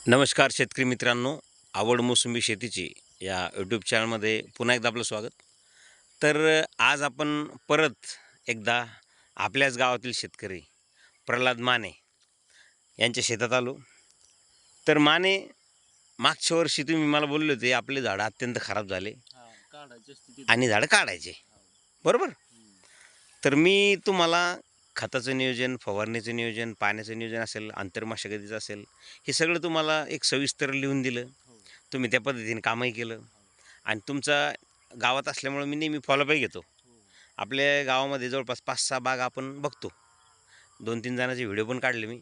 नमस्कार शेतकरी मित्रांनो, आवड मोसंबी शेतीची या यूट्यूब चॅनलमध्ये पुन्हा एकदा आपलं स्वागत. तर आज आपण परत एकदा आपल्याच गावातील शेतकरी प्रल्हाद माने यांच्या शेतात आलो. तर माने, मागच्या वर्षी तुम्ही मला बोलले होते आपले झाडं अत्यंत खराब झाले आणि झाडं काढायचे, बरोबर? तर मी तुम्हाला खताचं नियोजन, फवारणीचं नियोजन, पाण्याचं नियोजन असेल, आंतरमशागतीचं असेल, हे सगळं तुम्हाला एक सविस्तर लिहून दिलं. तुम्ही त्या पद्धतीने कामही केलं आणि तुमचा गावात असल्यामुळे मी नेहमी फॉलोअपही घेतो. आपल्या गावामध्ये जवळपास 5-6 बाग आपण बघतो. 2-3 जणांचे व्हिडिओ पण काढले मी.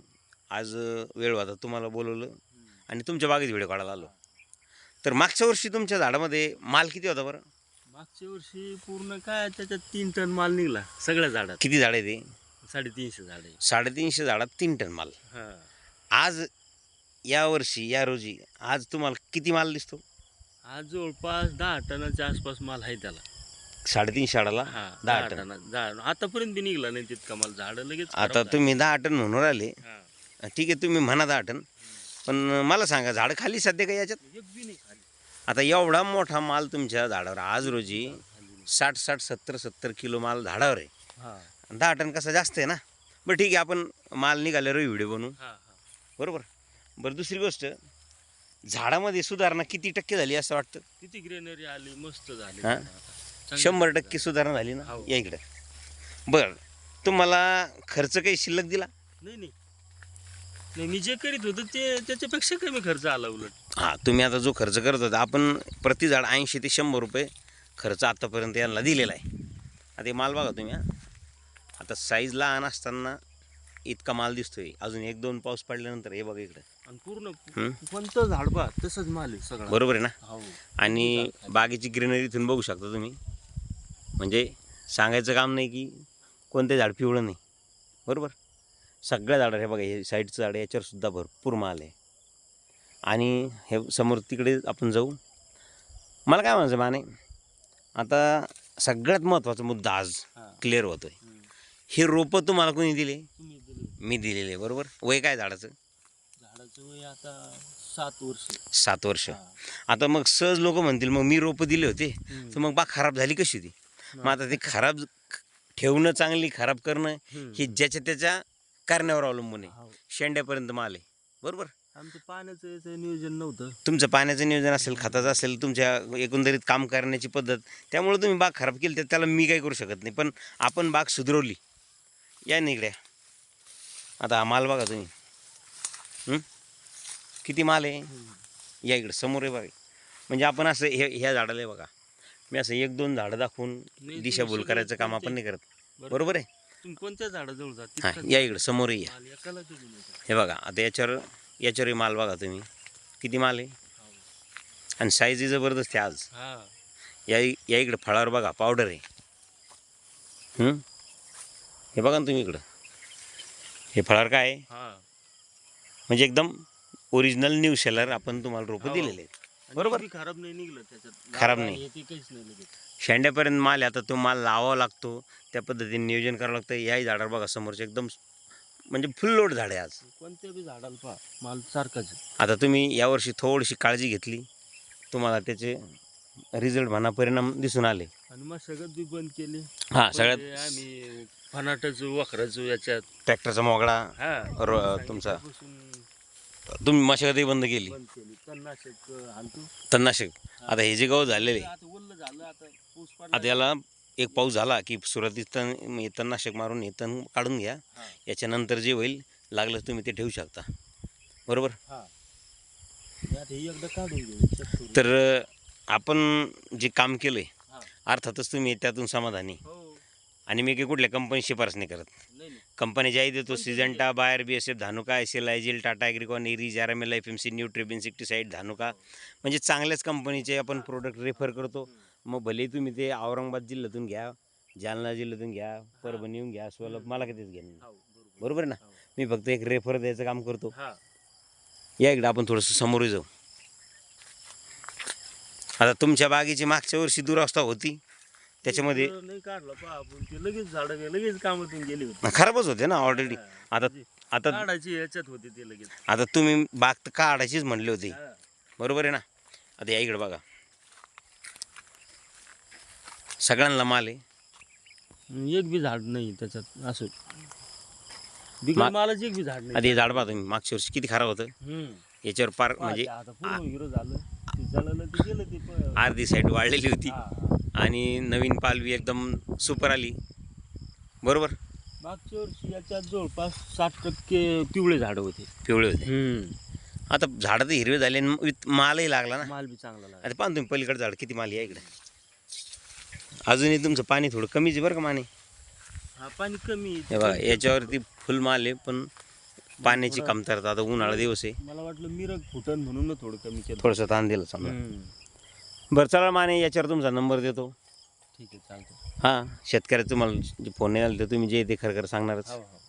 आज वेळ होता तुम्हाला बोलवलं आणि तुमच्या बागेत व्हिडिओ काढायला आलो. तर मागच्या वर्षी तुमच्या झाडामध्ये माल किती होता बरं? मागच्या वर्षी पूर्ण काय त्याच्यात 3 टन माल निघाला सगळ्या झाडात. किती झाड आहे ते? 350 झाड आहे. 350 झाडात 3 टन माल. आज या वर्षी या रोजी आज तुम्हाला किती माल दिसतो? आज जवळपास 10 टनाच्या आसपास माल आहे त्याला. 350 झाडाला 10 टन. झाड आतापर्यंत बी निघला नाही तितका माल. झाड लगेच आता तुम्ही 10 टन म्हणून राहिले. ठीक आहे, तुम्ही म्हणा 10 टन, पण मला सांगा झाड खाली सध्या काही याच्यात? एक बी नाही खाली. आता एवढा मोठा माल तुमच्या झाडावर आज रोजी 60-60, 70-70 किलो माल झाडावर आहे. 10 टन कसा जास्त आहे ना. बरं ठीक आहे, आपण माल निघाल्यावर व्हिडिओ बनवू, बरोबर? बरं, दुसरी गोष्ट, झाडामध्ये सुधारणा किती टक्के झाली असं वाटतं? किती ग्रेनरी आली, मस्त झाली. 100% सुधारणा झाली ना. या इकडे. बरं, तुम्हाला खर्च काही शिल्लक दिला? नाही, मी जे करीत होतो ते त्याच्यापेक्षा कमी खर्च आला उलट. तुम्ही आता जो खर्च करत होता, आपण प्रति झाड 80 ते 100 रुपये खर्च आतापर्यंत यांना दिलेला आहे. आता हे माल बघा तुम्ही. आता साईज लहान असताना इतका माल दिसतोय. अजून 1-2 पाऊस पडल्यानंतर हे बघा इकडे आणि पूर्ण कोणतं झाड बा तसंच माल आहे सगळं, बरोबर आहे ना. आणि बागेची ग्रीनरी इथून बघू शकता तुम्ही. म्हणजे सांगायचं काम नाही की कोणते झाड पिवळं नाही, बरोबर? सगळ्या झाडावर हे बघा, हे साईडचं झाड, याच्यावर सुद्धा भरपूर माल आहे. आणि हे समोर तिकडे आपण जाऊ. मला काय म्हणायचं माने, आता सगळ्यात महत्त्वाचा मुद्दा आज क्लिअर होतोय. हे रोपं तुम्हाला कोणी दिले? मी दिलेले, बरोबर? वय काय झाडाचं? झाडाचं वय आता 7 वर्ष. 7 वर्ष. आता मग सहज लोक म्हणतील मग मी रोपं दिले होते तर मग बाग खराब झाली कशी ती? मग आता ते खराब ठेवणं, चांगली खराब करणं, हे ज्याच्या त्याच्या करण्यावर अवलंबून आहे. शेंड्यापर्यंत माल आहे, बरोबर? आमचं पाण्याचं नियोजन नव्हतं. तुमचं पाण्याचं नियोजन असेल, खताचं असेल, तुमच्या एकंदरीत काम करण्याची पद्धत, त्यामुळे तुम्ही बाग खराब केली, तर त्याला मी काही करू शकत नाही. पण आपण बाग सुधरवली. या निगड्या. आता हा माल बघा तुम्ही, किती माल आहे. या इकडं समोर आहे बघा. म्हणजे आपण असं ह्या झाडाला आहे बघा, मी असं 1-2 झाडं दाखवून दिशाभूल करायचं काम आपण नाही करत, बरोबर आहे? तुम्ही कोणत्या झाडाजवळ जात? हां, या इकडं समोर या. हे बघा, आता याच्यावर माल बघा तुम्ही, किती माल आहे. आणि साईजही जबरदस्त आहे आज. या इकडं फळावर बघा, पावडर आहे. हे बघा ना तुम्ही इकडं, हे फळावर काय आहे? म्हणजे एकदम ओरिजिनल न्यू सेलर आपण तुम्हाला रोपं दिलेले आहेत, बरोबर? खराब नाही निघलं त्याच्यात, खराब नाही. शेंड्यापर्यंत माल आहे. आता तो माल लावावा लागतो, त्या पद्धतीने नियोजन करावं लागतं. याही झाडावर बघा समोरचे एकदम म्हणजे फुल लोड झाड आहे आज. कोणत्या बी झाडाला पहा माल सारखाच. आता तुम्ही यावर्षी थोडीशी काळजी घेतली, तुम्हाला त्याचे रिझल्ट म्हणा, परिणाम दिसून आले. आणि मशागत बी बंद केली. सगळ्यात आम्ही फनाटाचं, वखराचं, याच्यात ट्रॅक्टरचा मोगळा तुमचा, तुम्ही मशागतही बंद केली. तणनाशक. आता हे जे गवत झालेले, आता याला एक पाऊस झाला की सुरुवातीस तणनाशक मारून हे तण काढून घ्या. याच्यानंतर जे होईल लागलं तुम्ही ते ठेवू शकता, बरोबर? तर आपण जे काम केलंय अर्थातच तुम्ही त्यातून समाधानी. आणि मी काही कुठल्या कंपनी शिफारस नाही करत. कंपनी ज्याही देतो, Syngenta, Bayer, BSF, Dhanuka, SL, IGL, Tata Agricon, Aries, RML, FMC, Nutrib, insecticide, Dhanuka, म्हणजे चांगल्याच कंपनीचे आपण प्रोडक्ट रेफर करतो. मग भले तुम्ही ते औरंगाबाद जिल्ह्यातून घ्या, जालना जिल्ह्यातून घ्या, परभणीहून घ्या, सोलापूर, मला कितीच घ्या, बरोबर ना? मी फक्त एक रेफर द्यायचं काम करतो. या इकडं आपण थोडंसं समोर जाऊ. आता तुमच्या बागेची मागच्या वर्षी दुरावस्था होती, त्याच्यामध्ये नाही काढलं पहा आपण, ते लगेच झाडं लगेच कामातून गेली होती. खराबच होते ना ऑलरेडी. आता काढायची याच्यात होते ते लगेच. आता तुम्ही बाग तर काढायचीच म्हणली होती, हा. बरोबर आहे ना. आता या इकडे बघा, सगळ्यांना माल आहे. एक बी झाड नाही त्याच्यात असं बिगर मालाची एक बी झाड नाही. आता हे झाड पाहा तुम्ही, मागच्या वर्षी किती खराब होतं. याच्यावर पार म्हणजे आता पूर्ण हिरो झालं, ते जळालं ते गेलं ते अर्धी साईड वाढलेली होती हा. आणि नवीन पालवी एकदम सुपर आली, बरोबर. मागच्या वर्षी याच्यात जवळपास 60% पिवळे झाड होते. पिवळे होते. आता झाडं तर हिरवे झाले आणि मालही लागला ना. माल बी चांगला लागला. आता पाहा तुम्ही पलीकडे झाड किती माल आहे इकडे. अजूनही तुमचं पाणी थोडं कमीच आहे बरं का माने. हा पाणी कमी आहे. हे बघा याच्यावरती फुल माल आहे, पण पाण्याची कमतरता. आता उन्हाळा दिवस आहे, मला वाटलं मिरग फुटन म्हणून थोडं कमी केलं. थोडंसं ताण दिलं समजा. बरं चला माने, याच्यावर तुमचा नंबर देतो. ठीक आहे चालतं. हां, शेतकऱ्याचं तुम्हाला फोन नाही आला तर तुम्ही जे ते खरं खरं सांगणारच. हो हो.